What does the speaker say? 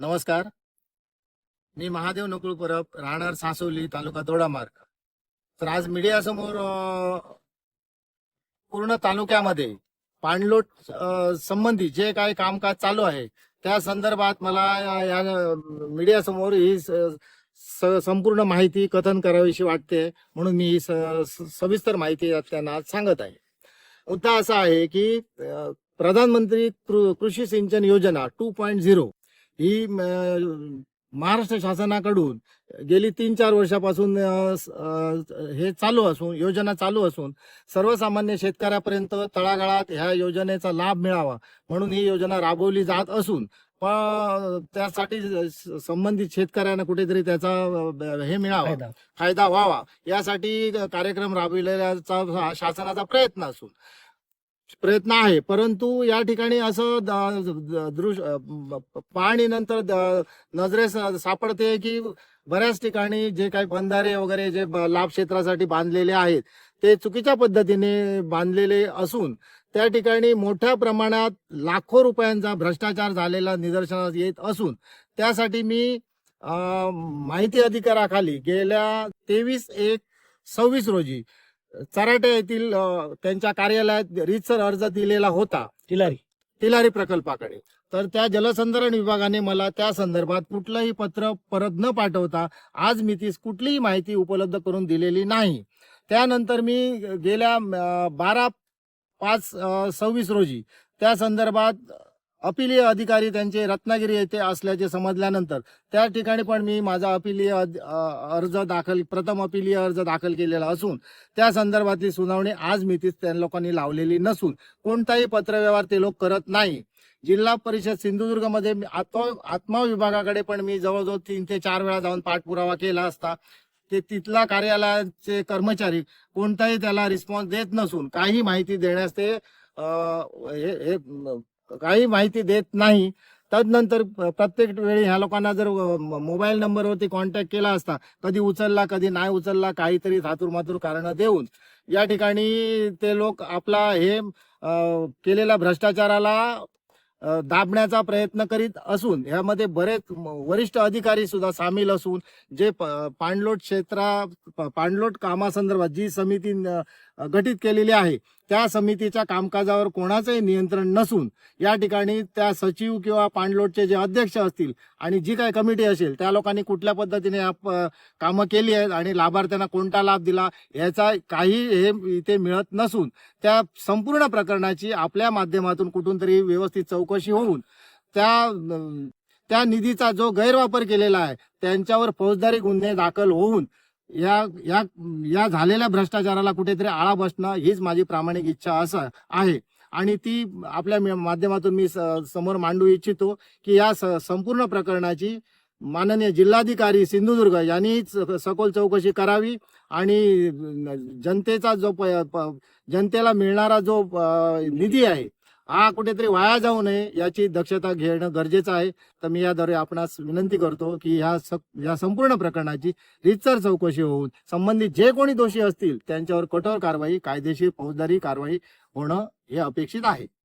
नमस्कार. मी महादेव नकुळ परब, राहणार सासवली, तालुका दोडामार्ग. तर आज मीडियासमोर पूर्ण तालुक्यामध्ये पाणलोट संबंधी जे काही कामकाज चालू आहे त्या संदर्भात मला या मीडियासमोर ही संपूर्ण माहिती कथन करावीशी वाटते, म्हणून मी ही सविस्तर माहिती त्यांना आज सांगत आहे. मुद्दा असा आहे की प्रधानमंत्री कृषी सिंचन योजना 2.0 ही महाराष्ट्र शासनाकडून गेली 3-4 वर्षापासून हे चालू असून योजना चालू असून सर्वसामान्य शेतकऱ्यापर्यंत तळागाळात ह्या योजनेचा लाभ मिळावा म्हणून ही योजना राबवली जात असून पण त्यासाठी संबंधित शेतकऱ्यांना कुठेतरी त्याचा हे मिळावा, फायदा व्हावा यासाठी कार्यक्रम राबविलेल्याचा शासनाचा प्रयत्न आहे. परंतु या ठिकाणी असं पाहणीनंतर नजरेस सापडते की बऱ्याच ठिकाणी जे काही बंधारे वगैरे जे लाभ क्षेत्रासाठी बांधलेले आहेत ते चुकीच्या पद्धतीने बांधलेले असून त्या ठिकाणी मोठ्या प्रमाणात लाखो रुपयांचा भ्रष्टाचार झालेला निदर्शनास येत असून त्यासाठी मी माहिती अधिकाराखाली गेल्या 23/1/26 रोजी चराटे येथील त्यांच्या कार्यालयात रीतसर अर्ज दिलेला होता तिलारी प्रकल्पाकडे. तर त्या जलसंधारण विभागाने मला त्या संदर्भात कुठलंही पत्र परत न पाठवता आज मितीस कुठलीही माहिती उपलब्ध करून दिलेली नाही. त्यानंतर मी गेल्या 12/5/26 रोजी त्या संदर्भात अपिलीय अधिकारी त्यांचे रत्नागिरी येथे असल्याचे समजल्यानंतर त्या ठिकाणी पण मी माझा प्रथम अपिलीय अर्ज दाखल केलेला असून त्या संदर्भातली सुनावणी आज मितीस त्या लोकांनी लावलेली नसून कोणताही पत्रव्यवहार ते लोक करत नाही. जिल्हा परिषद सिंधुदुर्गमध्ये आत्मा विभागाकडे पण मी जवळजवळ 3 ते 4 वेळा जाऊन पाठपुरावा केला असता ते तिथला कार्यालयाचे कर्मचारी कोणताही त्याला रिस्पॉन्स देत नसून काही माहिती देण्यास ते काही माहिती देत नाही. तदनंतर प्रत्येक वेळी ह्या लोकांना जर मोबाईल नंबरवरती कॉन्टॅक्ट केला असता कधी उचलला कधी नाही उचलला काहीतरी धातूरमातूर कारण देऊन या ठिकाणी ते लोक आपला हे केलेल्या भ्रष्टाचाराला दाबण्याचा प्रयत्न करीत असून यामध्ये बरेच वरिष्ठ अधिकारी सुद्धा सामील असून जे पाणलोट कामासंदर्भात जी समिती गठीत केलेली आहे त्या समितीच्या कामकाजावर कोणाचंही नियंत्रण नसून या ठिकाणी त्या सचिव किंवा पाणलोटचे जे अध्यक्ष असतील आणि जी काही कमिटी असेल त्या लोकांनी कुठल्या पद्धतीने कामं केली आहेत आणि लाभार्थ्यांना कोणता लाभ दिला याचा काही हे इथे मिळत नसून त्या संपूर्ण प्रकरणाची आपल्या माध्यमातून कुठून तरी व्यवस्थित चौकशी होऊन त्या निधीचा जो गैरवापर केलेला आहे त्यांच्यावर फौजदारी गुन्हे दाखल होऊन या झालेल्या भ्रष्टाचाराला कुठेतरी आळा बसणं हीच माझी प्रामाणिक इच्छा असं आहे आणि ती आपल्या माध्यमातून मी समोर मांडू इच्छितो की या संपूर्ण प्रकरणाची माननीय जिल्हाधिकारी सिंधुदुर्ग यांनी सखोल चौकशी करावी आणि जनतेला मिळणारा जो निधी आहे हा कुठेतरी वाया जाऊ नये याची दक्षता घेणं गरजेचं आहे. तर मी याद्वारे आपणास विनंती करतो की या संपूर्ण प्रकरणाची रीतसर चौकशी होऊन संबंधित जे कोणी दोषी असतील त्यांच्यावर कठोर कारवाई कायदेशीर फौजदारी कारवाई होणं हे अपेक्षित आहे.